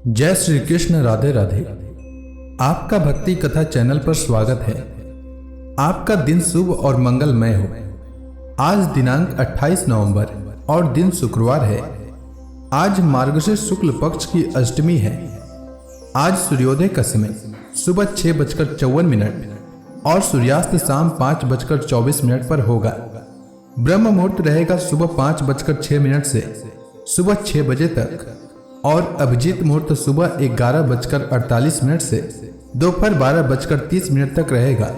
जय श्री कृष्ण। राधे राधे। आपका भक्ति कथा चैनल पर स्वागत है। आपका दिन शुभ और मंगलमय हो। आज दिनांक 28 नवंबर और दिन शुक्रवार है। आज मार्गशीर्ष शुक्ल पक्ष की अष्टमी है। आज सूर्योदय का समय सुबह 6:54 और सूर्यास्त शाम 5:24 पर होगा। ब्रह्म मुहूर्त रहेगा सुबह 5:06 से सुबह 6 बजे तक और अभिजीत मुहूर्त सुबह 11:48 से दोपहर 12:30 तक रहेगा।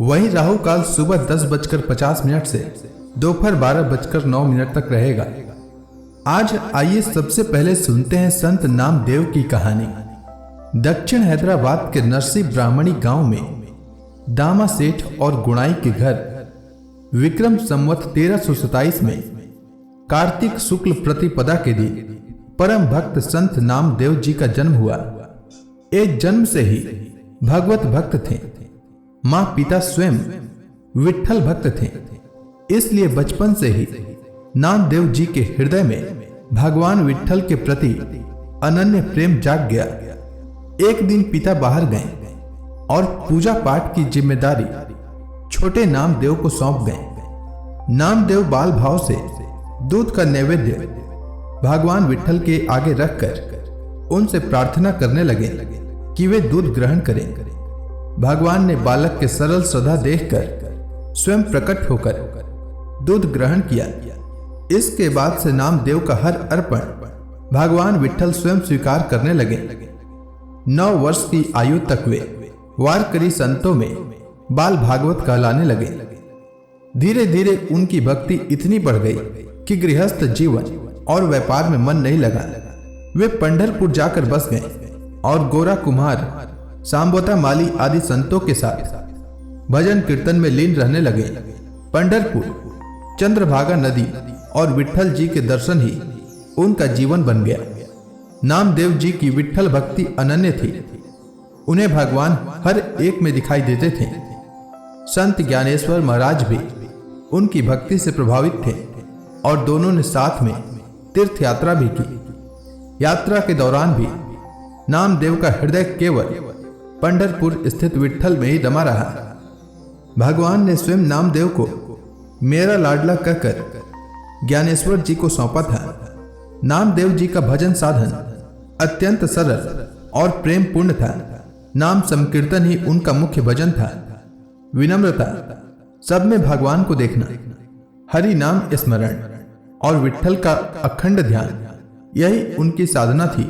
वहीं राहु काल सुबह 10:50 से दोपहर 12:09 तक रहेगा। आज आइए सबसे पहले सुनते हैं संत नामदेव की कहानी। दक्षिण हैदराबाद के नरसी ब्राह्मणी गांव में दामा सेठ और गुणाई के घर विक्रम संवत 1327 में कार्तिक शुक्ल प्रतिपदा के दिन परम भक्त संत नामदेव जी का जन्म हुआ। एक जन्म से ही भगवत भक्त थे। मां पिता स्वयं विठ्ठल भक्त थे, इसलिए बचपन से ही नामदेव जी के हृदय में भगवान विठ्ठल के प्रति अनन्य प्रेम जाग गया। एक दिन पिता बाहर गए और पूजा पाठ की जिम्मेदारी छोटे नामदेव को सौंप गए। नामदेव बाल भाव से दूध का नैवेद्य भगवान विठ्ठल के आगे रखकर उनसे प्रार्थना करने लगे कि वे दूध ग्रहण करें। भगवान ने बालक के सरल श्रद्धा देखकर स्वयं प्रकट होकर दूध ग्रहण किया। इसके बाद से नामदेव का हर अर्पण भगवान विठ्ठल स्वयं स्वीकार करने लगे। 9 वर्ष की आयु तक वे वारकरी संतों में बाल भागवत कहलाने लगे। धीरे धीरे उनकी भक्ति इतनी बढ़ गई कि गृहस्थ जीवन और व्यापार में मन नहीं लगा। वे पंढरपुर जाकर बस गए और गोरा कुम्हार, सांबोता माली आदि संतों के साथ भजन कीर्तन में लीन रहने लगे। पंढरपुर, चंद्रभागा नदी और विठ्ठल जी के दर्शन ही उनका जीवन बन गया। नामदेव जी की विठ्ठल भक्ति अनन्य थी। उन्हें भगवान हर एक में दिखाई देते थे। संत ज्ञानेश्वर महाराज भी उनकी भक्ति से प्रभावित थे और दोनों ने साथ में तीर्थ यात्रा भी की। यात्रा के दौरान भी नामदेव का हृदय केवल पंढरपुर स्थित विठ्ठल में ही रमा रहा। भगवान ने स्वयं नामदेव को मेरा लाडला कहकर ज्ञानेश्वर जी को सौंपा था। नामदेव जी का भजन साधन अत्यंत सरल और प्रेम पूर्ण था। नाम संकीर्तन ही उनका मुख्य भजन था। विनम्रता, सब में भगवान को देखना, हरि नाम स्मरण और विठ्ठल का अखंड ध्यान, यही उनकी साधना थी।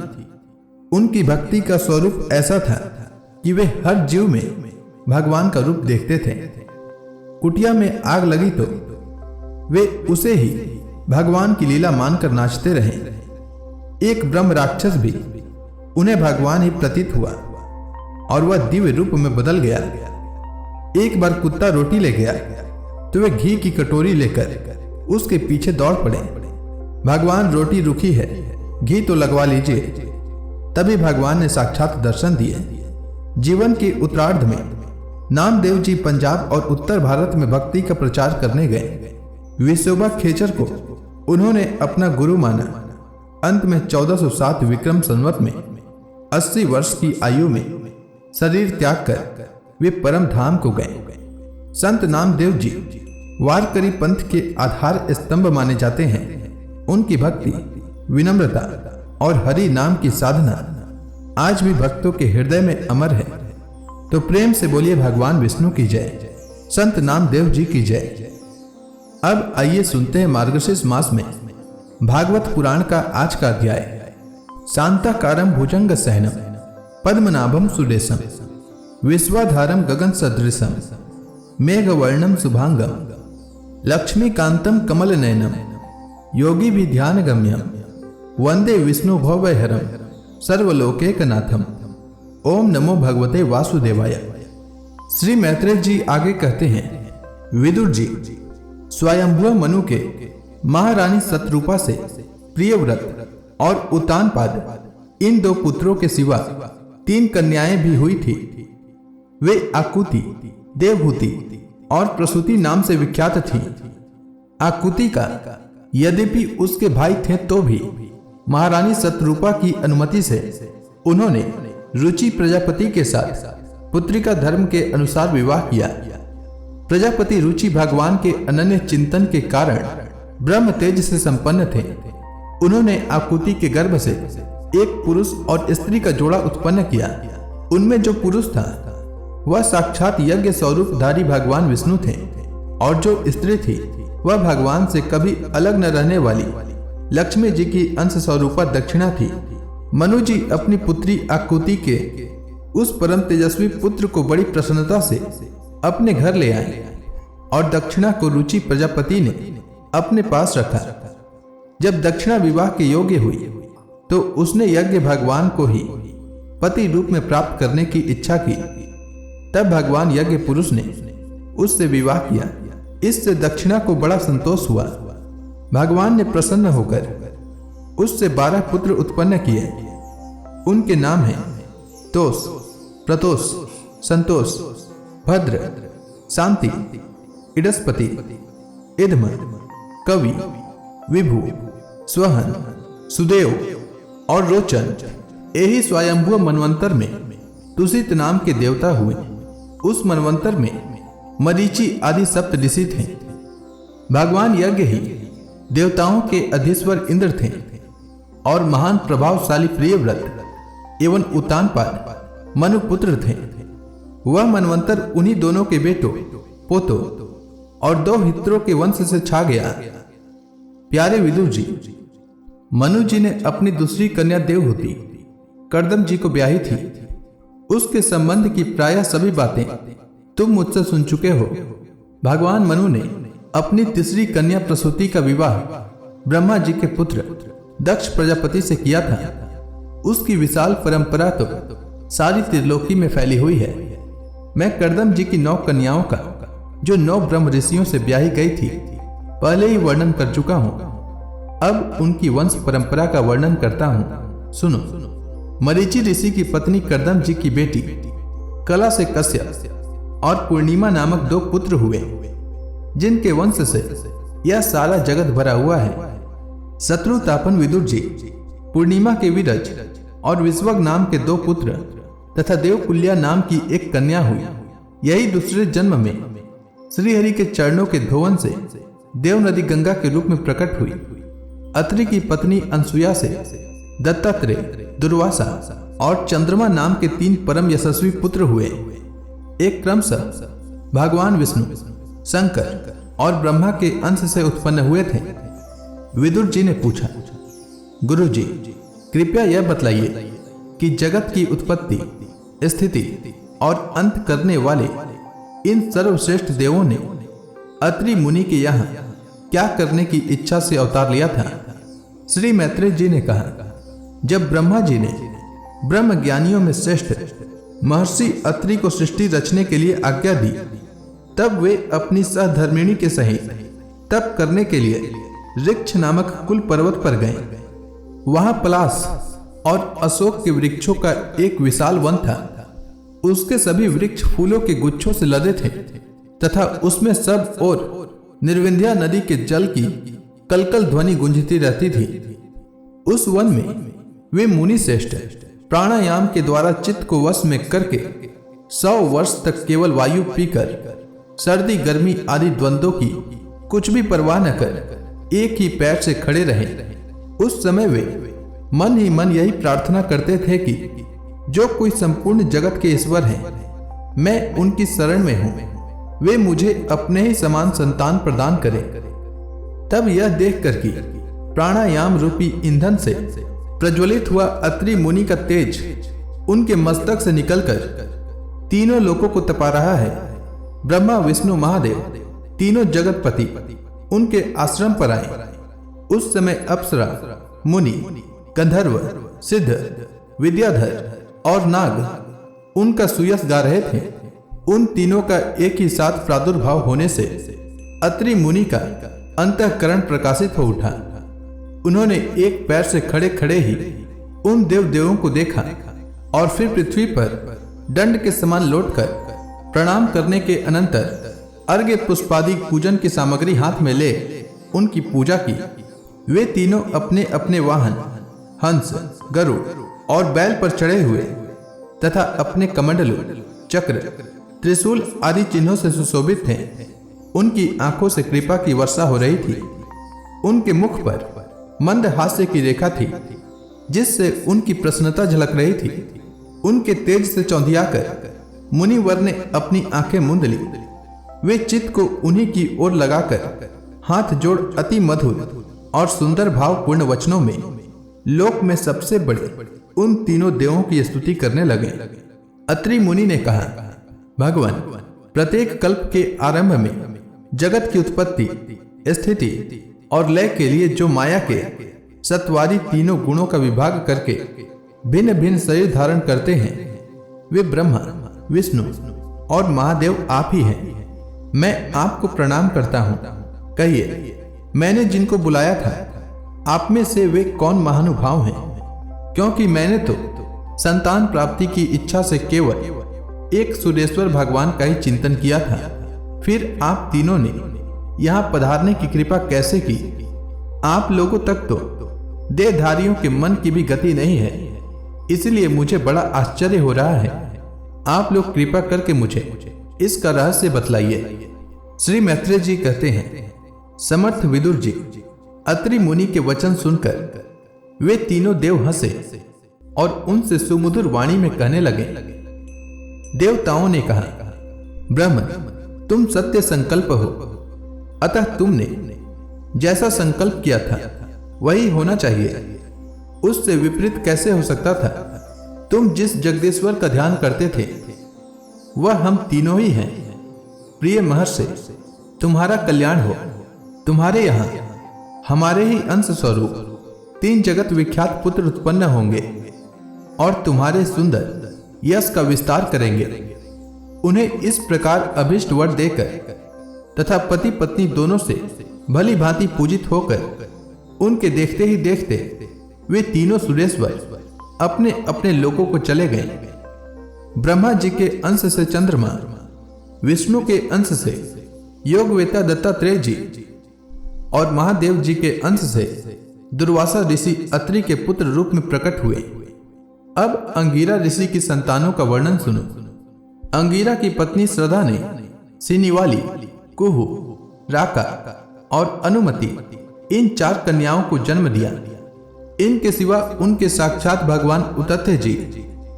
उनकी भक्ति का स्वरूप ऐसा था कि वे हर जीव में भगवान का रूप देखते थे। कुटिया में आग लगी तो वे उसे ही भगवान की लीला मानकर नाचते रहे। एक ब्रह्म राक्षस भी उन्हें भगवान ही प्रतीत हुआ और वह दिव्य रूप में बदल गया। एक बार कुत्ता रोटी ले गया तो वे घी की कटोरी लेकर उसके पीछे दौड़ पड़े। भगवान, रोटी रुखी है, घी तो लगवा लीजिए। तभी भगवान ने साक्षात दर्शन दिए। जीवन के उत्तरार्ध में नामदेव जी पंजाब और उत्तर भारत में भक्ति का प्रचार करने गए। विशोबा खेचर को उन्होंने अपना गुरु माना। अंत में 1407 विक्रम संवत में 80 वर्ष की आयु में शरीर त्याग कर वे परम धाम को गए। संत नामदेव जी वारकरी पंथ के आधार स्तंभ माने जाते हैं। उनकी भक्ति, विनम्रता और हरि नाम की साधना आज भी भक्तों के हृदय में अमर है। तो प्रेम से बोलिए भगवान विष्णु की जय, संत नामदेव जी की जय। अब आइए सुनते हैं मार्गशीर्ष मास में भागवत पुराण का आज का अध्याय। शांताकारं भुजंग सहनम पद्मनाभम सुरेशम विश्वाधारम गगन सदृशम मेघवर्णम शुभांगम लक्ष्मीकांतम कमल नयनम योगी भी ध्यान गम्यम वंदे विष्णु भवभयहरम सर्वलोकैकनाथम। ओम नमो भगवते वासुदेवाय। श्री मैत्रेय जी आगे कहते हैं, विदुर जी, स्वयंभुव मनु के महारानी शतरूपा से प्रियव्रत और उत्तानपाद इन 2 पुत्रों के सिवा 3 कन्याएं भी हुई थी। वे आकुति, देवहूति और प्रसूति नाम से विख्यात थी। आकुति का यद्यपि उसके भाई थे तो भी महारानी शतरूपा की अनुमति से उन्होंने रुचि प्रजापति के साथ पुत्रिका धर्म के अनुसार विवाह किया। प्रजापति रुचि भगवान के अनन्य चिंतन के कारण ब्रह्म तेज से संपन्न थे। उन्होंने आकुति के गर्भ से एक पुरुष और स्त्री का जोड़ा उत्पन्न किया। उनमें जो पुरुष था वह साक्षात यज्ञ स्वरूपधारी भगवान विष्णु थे और जो स्त्री थी वह भगवान से कभी अलग न रहने वाली लक्ष्मी जी की अंश स्वरूपा दक्षिणा थी। मनु जी अपनी पुत्री आकुति के उस परम तेजस्वी पुत्र को बड़ी प्रसन्नता से अपने घर ले आए और दक्षिणा को रुचि प्रजापति ने अपने पास रखा। जब दक्षिणा विवाह के योग्य हुई तो उसने यज्ञ भगवान को ही पति रूप में प्राप्त करने की इच्छा की। तब भगवान यज्ञ पुरुष ने उससे विवाह किया। इससे दक्षिणा को बड़ा संतोष हुआ। भगवान ने प्रसन्न होकर उससे 12 पुत्र उत्पन्न किए। उनके नाम हैं तोष, प्रतोष, संतोष, भद्र, शांति, इडस्पति, इद्म, कवि, विभु, स्वहन, सुदेव और रोचन। यही स्वयंभू मनवंतर में तुषित नाम के देवता हुए। उस मनवंतर में मरीचि आदि सप्त ऋषि थे। भगवान यज्ञ ही देवताओं के अधीश्वर इंद्र थे और महान प्रभावशाली प्रियव्रत एवं उतानपाद मनुपुत्र थे। वह मनवंतर उन्हीं दोनों के बेटों, पोतों और 2 हित्रों के वंश से छा गया। प्यारे विदुर जी, मनु जी ने अपनी दूसरी कन्या देवहूति कर्दम जी को ब्याही थी। उसके संबंध की प्रायः सभी बातें तुम मुझसे सुन चुके हो। भगवान मनु ने अपनी तीसरी कन्या प्रसूति का विवाह ब्रह्मा जी के पुत्र दक्ष प्रजापति से किया था। उसकी विशाल परंपरा तो सारी त्रिलोकी में फैली हुई है। मैं कर्दम जी की 9 कन्याओं का, जो 9 ब्रह्म ऋषियों से ब्याही गई थी, पहले ही वर्णन कर चुका हूं। अब उनकी वंश परंपरा का वर्णन करता हूं, सुनो। मरीचि ऋषि की पत्नी कर्दम जी की बेटी कला से कश्यप और पूर्णिमा नामक 2 पुत्र हुए, जिनके वंश से यह सारा जगत भरा हुआ है। शत्रुतापन विदुर जी, पूर्णिमा के विरज और विश्वक नाम के 2 पुत्र तथा देवकुल्या नाम की एक कन्या हुई। यही दूसरे जन्म में श्रीहरि के चरणों के धोवन से देव नदी गंगा के रूप में प्रकट हुई। अत्रि की पत्नी अनसुया से दत्तात्रेय, दुर्वासा और चंद्रमा नाम के 3 परम यशस्वी पुत्र हुए। एक क्रमशः भगवान विष्णु, शंकर और ब्रह्मा के अंश से उत्पन्न हुए थे। विदुर जी ने पूछा, गुरु जी, कृपया यह बतलाइए कि जगत की उत्पत्ति, स्थिति और अंत करने वाले इन सर्वश्रेष्ठ देवों ने अत्रि मुनि के यहाँ क्या करने की इच्छा से अवतार लिया था? श्री मैत्रेय जी ने कहा, जब ब्रह्मा जी ने ब्रह्म ज्ञानियों में श्रेष्ठ महर्षि अत्रि को सृष्टि रचने के लिए आज्ञा दी, तब वे अपनी सहधर्मिणी के सहित तप करने के लिए ऋक्ष नामक कुल पर्वत पर गए। वहां पलाश और अशोक के वृक्षों का एक विशाल वन था। उसके सभी वृक्ष फूलों के गुच्छों से लदे थे तथा उसमें सब ओर निर्विंध्या नदी के जल की कलकल ध्वनि गूंजती रहती थी। उस वन में वे मुनि श्रेष्ठ प्राणायाम के द्वारा चित्त को वश में करके 100 वर्ष तक केवल वायु पीकर सर्दी गर्मी आदि द्वंद्वों की कुछ भी परवाह न कर एक ही पैर से खड़े रहे। उस समय वे मन ही मन यही प्रार्थना करते थे कि जो कोई संपूर्ण जगत के ईश्वर हैं, मैं उनकी शरण में हूं, वे मुझे अपने ही समान संतान प्रदान करें। तब यह देखकर कि प्राणायाम रूपी ईंधन से प्रज्वलित हुआ अत्रि मुनि का तेज उनके मस्तक से निकलकर तीनों लोकों को तपा रहा है, ब्रह्मा विष्णु महादेव तीनों जगतपति उनके आश्रम पर आए। उस समय अप्सरा, मुनि, गंधर्व, सिद्ध, विद्याधर और नाग उनका सुयश गा रहे थे। उन तीनों का एक ही साथ प्रादुर्भाव होने से अत्रि मुनि का अंतःकरण प्रकाशित हो उठा। उन्होंने एक पैर से खड़े खड़े ही उन देवों को देखा और फिर पृथ्वी पर दंड के समान लौटकर प्रणाम करने के अनंतर अर्घ्य पुष्पादि पूजन की सामग्री हाथ में ले उनकी पूजा की। वे तीनों अपने अपने वाहन हंस, गरुड़ और बैल पर चढ़े हुए तथा अपने कमंडलू, चक्र, त्रिशूल आदि चिन्हों से सुशोभित थे। उनकी आंखों से कृपा की वर्षा हो रही थी। उनके मुख पर मंद हास्य की रेखा थी, जिससे उनकी प्रसन्नता झलक रही थी। उनके तेज से चौंधियाकर मुनिवर ने अपनी आंखें मूंद ली। वे चित्त को उन्हीं की ओर लगाकर हाथ जोड़ अति मधुर और सुंदर भावपूर्ण वचनों में लोक में सबसे बड़े उन तीनों देवों की स्तुति करने लगे। अत्रि मुनि ने कहा, भगवान, प्रत्येक कल्प के आरंभ में जगत की उत्पत्ति, स्थिति और लय के लिए जो माया के सत्वादी तीनों गुणों का विभाग करके भिन्न भिन्न शरीर धारण करते हैं, वे ब्रह्मा, विष्णु और महादेव आप ही हैं। मैं आपको प्रणाम करता हूँ। कहिए, मैंने जिनको बुलाया था, आप में से वे कौन महानुभाव हैं? क्योंकि मैंने तो संतान प्राप्ति की इच्छा से केवल एक सुरेश्वर भगवान का ही चिंतन किया था। फिर आप तीनों ने यहाँ पधारने की कृपा कैसे की? आप लोगों तक तो देहधारियों के मन की भी गति नहीं है, इसलिए मुझे बड़ा आश्चर्य हो रहा है। आप लोग कृपा करके मुझे इसका रहस्य बतलाइए। श्री मैत्रेय जी कहते हैं, समर्थ विदुर जी, अत्रि मुनि के वचन सुनकर वे तीनों देव हंसे और उनसे सुमधुर वाणी में कहने लगे। देवताओं ने कहा, ब्रह्म, तुम सत्य संकल्प हो, अतः तुमने जैसा संकल्प किया था वही होना चाहिए। उससे विपरीत कैसे हो सकता था? तुम जिस जगदीश्वर का ध्यान करते थे वह हम तीनों ही हैं। प्रिय महर्षि, तुम्हारा कल्याण हो। तुम्हारे यहाँ हमारे ही अंश स्वरूप 3 जगत विख्यात पुत्र उत्पन्न होंगे और तुम्हारे सुंदर यश का विस्तार करेंगे। उन्हें इस प्रकार अभिष्ट वर देकर तथा पति पत्नी दोनों से भली भांति पूजित होकर उनके देखते ही देखते वे तीनों सुरेश्वर अपने अपने लोकों को चले गए। ब्रह्मा जी के अंश से चंद्रमा, विष्णु के अंश से योगवेता दत्तात्रेय जी और महादेव जी के अंश से दुर्वासा ऋषि अत्रि के पुत्र रूप में प्रकट हुए। अब अंगिरा ऋषि की संतानों का वर्णन सुनो। अंगिरा की पत्नी श्रद्धा ने सिनिवाली, कुहू, राका और अनुमति इन 4 कन्याओं को जन्म दिया। इनके सिवा उनके साक्षात भगवान उतथ्य जी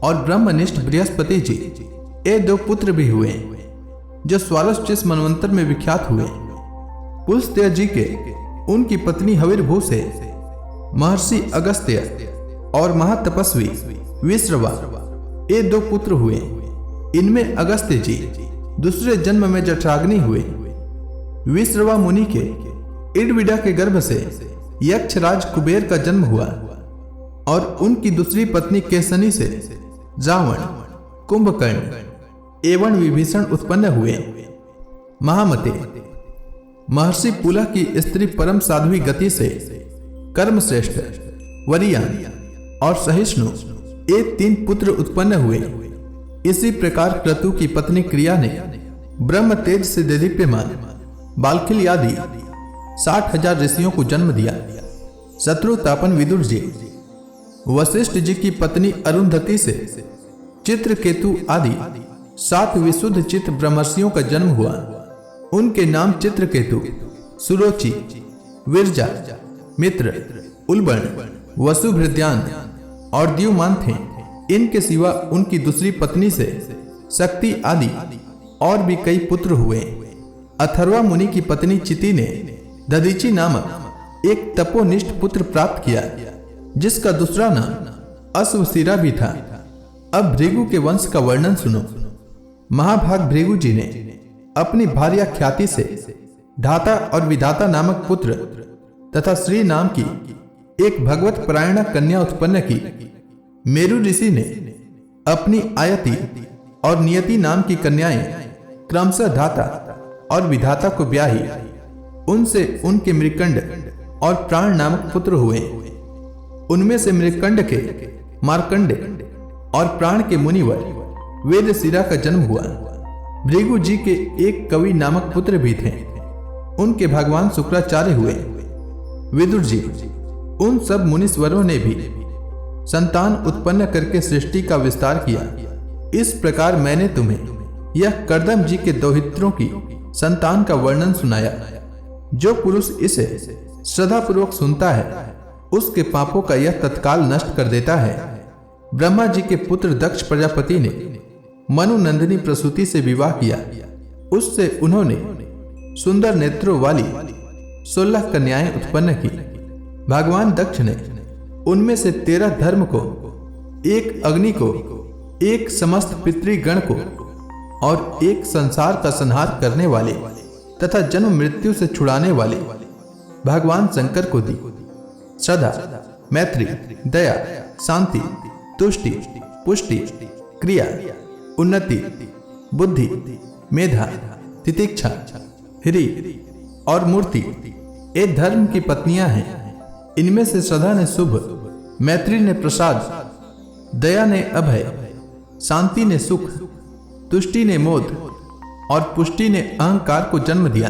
और ब्रह्मनिष्ठ बृहस्पति जी ये 2 पुत्र भी हुए, जो स्वारस्चिस मनवंतर में विख्यात हुए। पुलस्त्य जी के उनकी पत्नी हविर्भू से महर्षि अगस्त्य और महातपस्वी विश्रवा ये 2 पुत्र हुए। इनमें अगस्त्य जी दूसरे जन्म में जठराग्नि हुए। विश्रवा मुनि के इडविडा के गर्भ से यक्षराज कुबेर का जन्म हुआ और उनकी दूसरी पत्नी केसनी से रावण, कुंभकर्ण एवं विभीषण उत्पन्न हुए। महामते, महर्षि पुलह की स्त्री परम साध्वी गति से कर्मश्रेष्ठ, वरियान और सहिष्णु ये 3 पुत्र उत्पन्न हुए। इसी प्रकार क्रतु की पत्नी क्रिया ने ब्रह्म तेज से देदीप्यमान बालखिल आदि 60,000 ऋषियों को जन्म दिया। शत्रुतापन विदुर जी, वशिष्ठ जी की पत्नी अरुंधति से चित्रकेतु आदि 7 विशुद्ध चित्त ब्रह्मर्षियों का जन्म हुआ। उनके नाम चित्रकेतु, सुरोचि, विरजा, मित्र, उलबण, वसुभृद्यान और द्युमान थे। इनके सिवा उनकी दूसरी पत्नी से शक्ति आदि और भी कई पुत्र हुए। अथर्वा मुनि की पत्नी चिति ने दधीचि नामक एक तपोनिष्ठ पुत्र प्राप्त किया, जिसका दूसरा नाम अश्वशिरा भी था। अब भृगु के वंश का वर्णन सुनो। महाभाग भृगु जी ने अपनी भार्या ख्याति से धाता और विधाता नामक पुत्र तथा श्री नाम की एक भगवत परायणा कन्या उत्पन्न की। मेरु ऋषि ने अपनी आयति और नियति नाम की कन्याएं क्रमशः धाता और विधाता को ब्याही। उनसे उनके मृकंड और प्राण नामक पुत्र हुए। उनमें से मृकंड के मार्कंड और प्राण के मुनिवर वेदशिरा का जन्म हुआ। भृगु जी के एक कवि नामक पुत्र भी थे। उनके भगवान शुक्राचार्य हुए। विदुर जी, उन सब मुनीश्वरों ने भी संतान उत्पन्न करके सृष्टि का विस्तार किया। इस प्रकार मैंने तुम्हें यह कर्दम जी के दोहित्रों की संतान का वर्णन सुनाया। जो पुरुष इसे श्रद्धापूर्वक सुनता है उसके पापों का यह तत्काल नष्ट कर देता है। ब्रह्मा जी के पुत्र दक्ष प्रजापति ने मनु नंदिनी प्रसूति से विवाह किया। उससे उन्होंने सुंदर नेत्रों वाली 16 कन्याएं उत्पन्न की। भगवान दक्ष ने उनमें से 13 धर्म को, एक अग्नि को, एक समस्त पितृगण को और एक संसार का संहार करने वाले तथा जन्म मृत्यु से छुड़ाने वाले भगवान शंकर को दी। श्रद्धा, मैत्री, दया, शांति, तुष्टि, पुष्टि, क्रिया, उन्नति, बुद्धि, मेधा, तितिक्षा, ह्री और मूर्ति ये धर्म की पत्नियां हैं। इनमें से श्रद्धा ने शुभ, मैत्री ने प्रसाद, दया ने अभय, शांति ने सुख, तुष्टि ने मोद और पुष्टि ने अहंकार को जन्म दिया।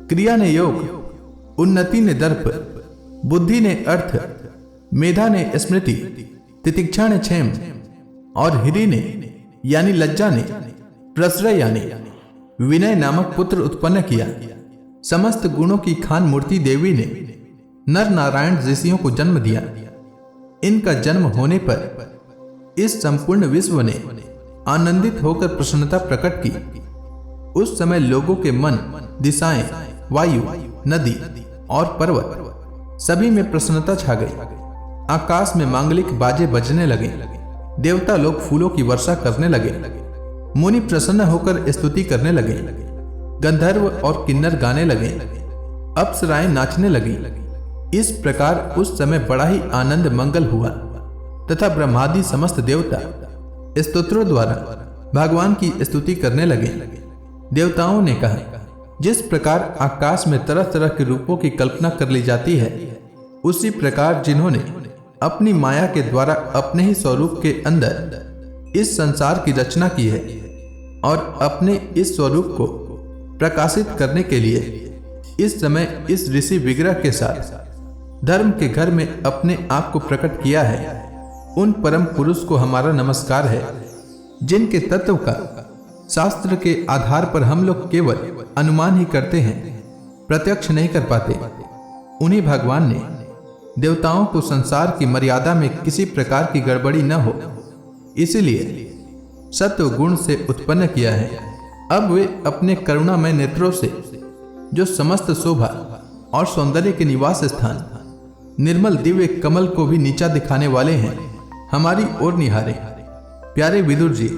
क्रिया ने योग, उन्नति ने दर्प, बुद्धि ने अर्थ, मेधा ने स्मृति, तितिक्षा ने क्षेम और ह्री ने यानी लज्जा ने प्रश्रय यानी विनय नामक पुत्र उत्पन्न किया। समस्त गुणों की खान मूर्ति देवी ने नर नारायण ऋषियों को जन्म दिया। इनका जन्म होने पर इस संपूर्ण विश्व ने आनंदित होकर प्रसन्नता प्रकट की। उस समय लोगों के मन, दिशाएं, वायु, नदी और पर्वत सभी में प्रसन्नता छा गई। आकाश में मांगलिक बाजे बजने लगे। देवता लोग फूलों की वर्षा करने लगे। मुनि प्रसन्न होकर स्तुति करने लगे। गंधर्व और किन्नर गाने लगे। अप्सराएं नाचने लगी। इस प्रकार उस समय बड़ा ही आनंद मंगल हुआ तथा ब्रह्मादि समस्त देवता स्तोत्रों द्वारा भगवान की स्तुति करने लगे। देवताओं ने कहा, जिस प्रकार आकाश में तरह तरह के रूपों की कल्पना कर ली जाती है, उसी प्रकार जिन्होंने अपनी माया के द्वारा अपने ही स्वरूप के अंदर इस संसार की रचना की है और अपने इस स्वरूप को प्रकाशित करने के लिए इस समय इस ऋषि विग्रह के साथ धर्म के घर में अपने आप को प्रकट किया है, उन परम पुरुष को हमारा नमस्कार है, जिनके तत्व का शास्त्र के आधार पर हम लोग केवल अनुमान ही करते हैं, प्रत्यक्ष नहीं कर पाते। उन्हीं भगवान ने देवताओं को संसार की मर्यादा में किसी प्रकार की गड़बड़ी न हो इसलिए सत्व गुण से उत्पन्न किया है। अब वे अपने करुणामय नेत्रों से जो समस्त शोभा और सौंदर्य के निवास स्थान निर्मल दिव्य कमल को भी नीचा दिखाने वाले हैं, हमारी ओर निहारे। प्यारे विदुर जी,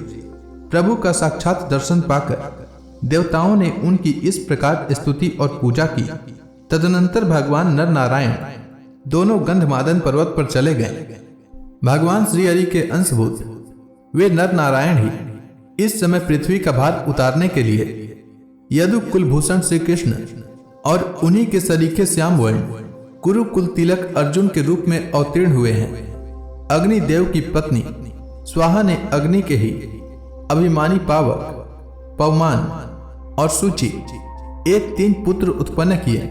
प्रभु का साक्षात दर्शन पाकर देवताओं ने उनकी इस प्रकार स्तुति और पूजा की। तदनंतर भगवान नर नारायण दोनों गंधमादन पर्वत पर चले गए। भगवान श्री हरि के अंशभूत वे नर नारायण ही इस समय पृथ्वी का भार उतारने के लिए यदु कुलभूषण श्री कृष्ण और उन्हीं के सरीखे श्याम वर्ण कुरुकुल तिलक अर्जुन के रूप में अवतीर्ण हुए हैं। अग्निदेव की पत्नी स्वाहा ने अग्नि के ही अभिमानी पावक, पवमान और सूचि ये 3 पुत्र उत्पन्न किए।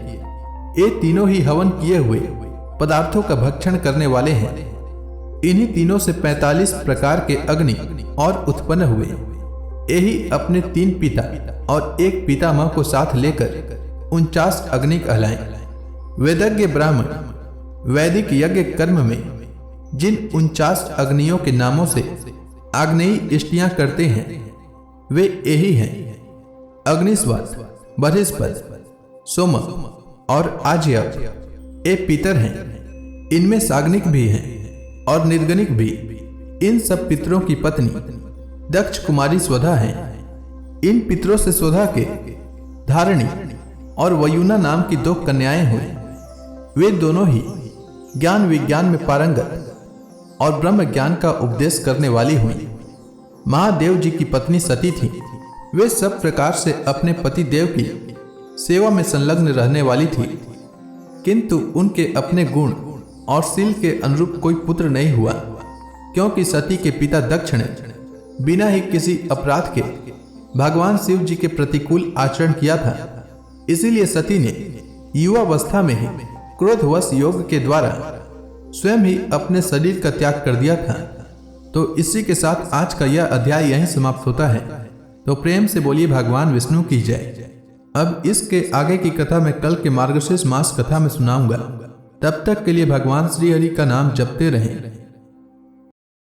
ये तीनों ही हवन किए हुए पदार्थों का भक्षण करने वाले हैं। इन्हीं तीनों से 45 प्रकार के अग्नि और उत्पन्न हुए। यही अपने 3 पिता और 1 पितामह को साथ लेकर 49 अग्नि कहलाए। वेदज्ञ ब्राह्मण वैदिक यज्ञ कर्म में जिन 49 अग्नियों के नामों से आग्नेयी इष्टियां करते हैं वे यही हैं: अग्निस्वात, बृहस्पति, सोम और आज्यव। ये पितर हैं। इनमें साग्निक भी हैं और निर्गनिक भी। इन सब पितरों की पत्नी दक्ष कुमारी स्वधा है। इन पितरों से स्वधा के धारणी और वयुना नाम की 2 कन्याएं हुई। वे दोनों ही ज्ञान विज्ञान में पारंगत और ब्रह्म ज्ञान का उपदेश करने वाली हुई। महादेव जी की पत्नी सती थी। वे सब प्रकार से अपने पति देव की सेवा में संलग्न रहने वाली थी, किंतु उनके अपने गुण और शील के अनुरूप कोई पुत्र नहीं हुआ, क्योंकि सती के पिता दक्ष ने बिना ही किसी अपराध के भगवान शिव जी के प्रतिकूल आचरण किया था। इसीलिए सती ने युवावस्था में ही क्रोधवश योग के द्वारा स्वयं ही अपने शरीर का त्याग कर दिया था। तो इसी के साथ आज का यह अध्याय यहीं समाप्त होता है। तो प्रेम से बोलिए भगवान विष्णु की जय। अब इसके आगे की कथा मैं कल के मार्गशीर्ष मास कथा में सुनाऊंगा। तब तक के लिए भगवान श्री हरि का नाम जपते रहें।